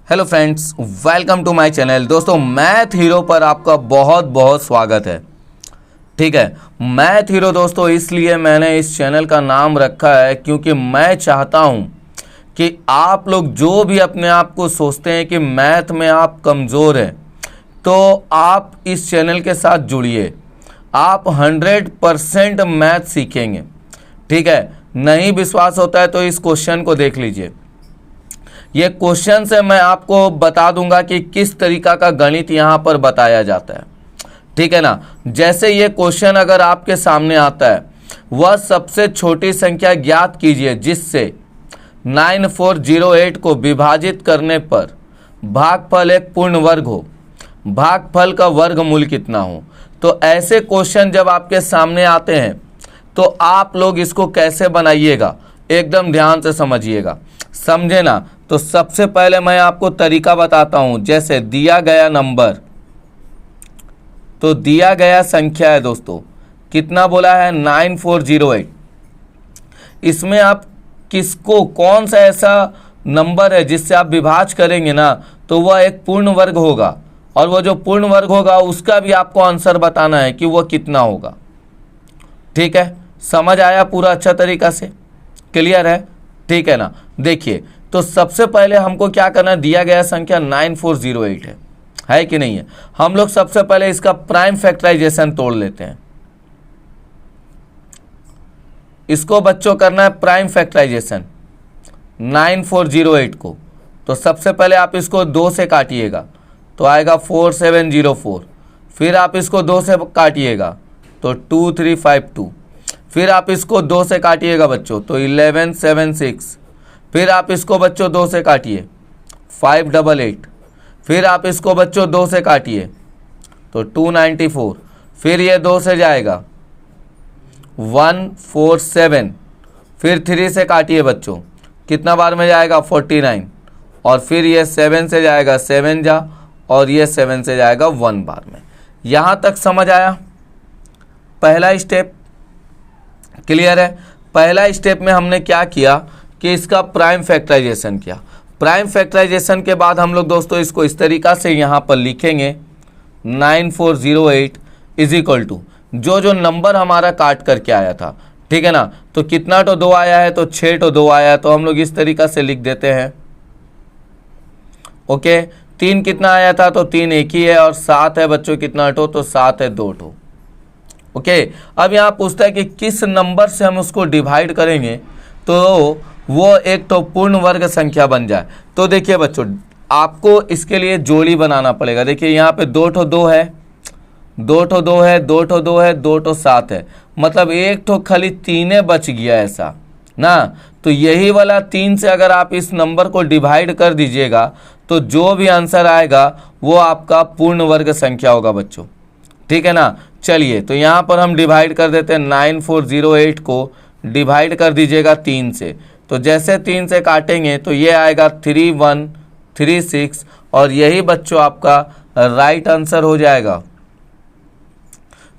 Hello friends, welcome to my channel. दोस्तों, math hero पर आपका बहुत बहुत स्वागत है। ठीक है, मैथ हीरो दोस्तों इसलिए मैंने इस चैनल का नाम रखा है क्योंकि मैं चाहता हूं कि आप लोग जो भी अपने आप को सोचते हैं कि मैथ में आप कमज़ोर हैं, तो आप इस चैनल के साथ जुड़िए। आप 100% मैथ सीखेंगे। ठीक है, नहीं विश्वास होता है तो इस क्वेश्चन को देख लीजिए। ये क्वेश्चन से मैं आपको बता दूंगा कि किस तरीका का गणित यहाँ पर बताया जाता है। ठीक है ना। जैसे ये क्वेश्चन अगर आपके सामने आता है, वह सबसे छोटी संख्या ज्ञात कीजिए जिससे 9408 को विभाजित करने पर भागफल एक पूर्ण वर्ग हो, भागफल का वर्गमूल कितना हो। तो ऐसे क्वेश्चन जब आपके सामने आते हैं तो आप लोग इसको कैसे बनाइएगा, एकदम ध्यान से समझिएगा, समझे ना। तो सबसे पहले मैं आपको तरीका बताता हूं। जैसे दिया गया नंबर, तो दिया गया संख्या है दोस्तों, कितना बोला है 9408। इसमें आप किसको, कौन सा ऐसा नंबर है जिससे आप विभाज्य करेंगे ना तो वह एक पूर्ण वर्ग होगा, और वह जो पूर्ण वर्ग होगा उसका भी आपको आंसर बताना है कि वह कितना होगा। ठीक है, समझ आया पूरा अच्छा तरीका से, क्लियर है। ठीक है ना। देखिए, तो सबसे पहले हमको क्या करना है, दिया गया संख्या 9408 है कि नहीं है। हम लोग सबसे पहले इसका प्राइम फैक्टराइजेशन तोड़ लेते हैं। इसको बच्चों करना है प्राइम फैक्टराइजेशन 9408 को। तो सबसे पहले आप इसको 2 से काटिएगा तो आएगा 4704। फिर आप इसको 2 से काटिएगा तो 2352। फिर आप इसको 2 से काटिएगा बच्चों तो 1176। फिर आप इसको बच्चों 2 से काटिए 588। फिर आप इसको बच्चों 2 से काटिए तो 294। फिर ये 2 से जाएगा 147। फिर 3 से काटिए बच्चों, कितना बार में जाएगा 49। और फिर ये 7 से जाएगा 7 जा, और ये 7 से जाएगा 1 बार में। यहाँ तक समझ आया पहला स्टेप, क्लियर है। पहला स्टेप में हमने क्या किया कि इसका प्राइम फैक्टराइजेशन किया। प्राइम फैक्टराइजेशन के बाद हम लोग दोस्तों इसको इस तरीका से यहाँ पर लिखेंगे 9408 इज इक्वल टू जो नंबर हमारा काट करके आया था। ठीक है ना। तो कितना तो 2 आया है, तो 6 तो 2 आया है, तो हम लोग इस तरीका से लिख देते हैं। ओके, 3 कितना आया था, तो 3 एक ही है, और 7 है बच्चों कितना टो, तो 7 है 2 टो। ओके, अब यहाँ पूछता है कि किस नंबर से हम उसको डिवाइड करेंगे तो वो एक तो पूर्ण वर्ग संख्या बन जाए। तो देखिए बच्चों, आपको इसके लिए जोड़ी बनाना पड़ेगा। देखिए यहाँ पे 2 ठो 2 है, 2 ठो 2 है, 2 ठो 2 है, 2 ठो 7 है, मतलब एक ठो खाली 3 बच गया ऐसा ना। तो यही वाला 3 से अगर आप इस नंबर को डिवाइड कर दीजिएगा तो जो भी आंसर आएगा वो आपका पूर्ण वर्ग संख्या होगा बच्चों। ठीक है ना। चलिए, तो यहाँ पर हम डिवाइड कर देते हैं 9408 को डिवाइड कर दीजिएगा 3 से। तो जैसे 3 से काटेंगे तो ये आएगा 3136, और यही बच्चों आपका राइट आंसर हो जाएगा।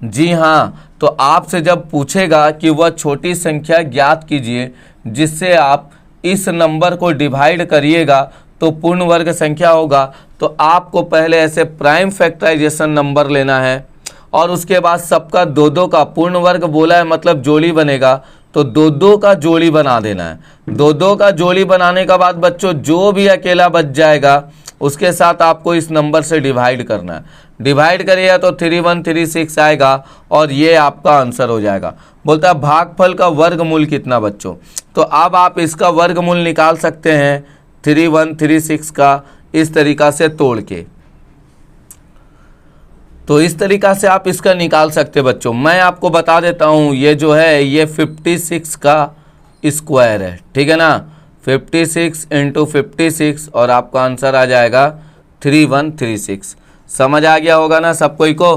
जी हाँ, तो आपसे जब पूछेगा कि वह छोटी संख्या ज्ञात कीजिए जिससे आप इस नंबर को डिवाइड करिएगा तो पूर्ण वर्ग संख्या होगा, तो आपको पहले ऐसे प्राइम फैक्टराइजेशन नंबर लेना है, और उसके बाद सबका 2-2 का पूर्ण वर्ग बोला है मतलब जोड़ी बनेगा, तो 2-2 का जोड़ी बना देना है। 2-2 का जोड़ी बनाने के बाद बच्चों जो भी अकेला बच जाएगा उसके साथ आपको इस नंबर से डिवाइड करना है। डिवाइड करिएगा तो 3136 आएगा, और ये आपका आंसर हो जाएगा। बोलता है भागफल का वर्गमूल कितना बच्चों। तो अब आप इसका वर्गमूल निकाल सकते हैं 3136 का इस तरीका से तोड़ के। तो इस तरीका से आप इसका निकाल सकते बच्चों। मैं आपको बता देता हूँ, ये जो है ये 56 का स्क्वायर है। ठीक है ना, 56 × 56, और आपका आंसर आ जाएगा 3136। समझ आ गया होगा ना सब कोई को।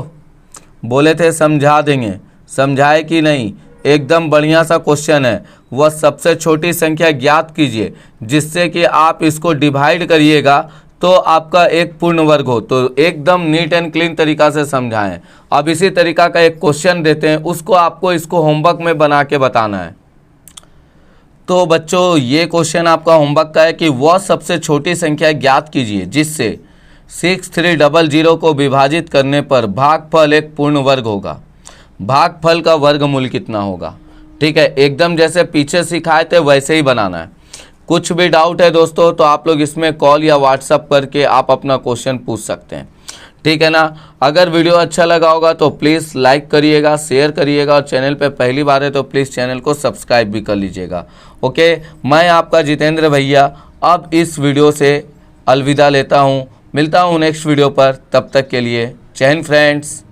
बोले थे समझा देंगे, समझाए कि नहीं। एकदम बढ़िया सा क्वेश्चन है। वह सबसे छोटी संख्या ज्ञात कीजिए जिससे कि आप इसको डिवाइड करिएगा तो आपका एक पूर्ण वर्ग हो। तो एकदम नीट एंड क्लीन तरीका से समझाएं। अब इसी तरीका का एक क्वेश्चन देते हैं, उसको आपको इसको होमवर्क में बना के बताना है। तो बच्चों ये क्वेश्चन आपका होमवर्क का है कि वह सबसे छोटी संख्या ज्ञात कीजिए जिससे 6300 को विभाजित करने पर भागफल एक पूर्ण वर्ग होगा। भागफल का वर्गमूल कितना होगा। ठीक है, एकदम जैसे पीछे सिखाए थे वैसे ही बनाना है। कुछ भी डाउट है दोस्तों तो आप लोग इसमें कॉल या व्हाट्सअप करके आप अपना क्वेश्चन पूछ सकते हैं। ठीक है ना। अगर वीडियो अच्छा लगा होगा तो प्लीज़ लाइक करिएगा, शेयर करिएगा और चैनल पे पहली बार है तो प्लीज़ चैनल को सब्सक्राइब भी कर लीजिएगा। ओके, मैं आपका जितेंद्र भैया अब इस वीडियो से अलविदा लेता हूँ। मिलता हूँ नेक्स्ट वीडियो पर, तब तक के लिए जय हिंद फ्रेंड्स।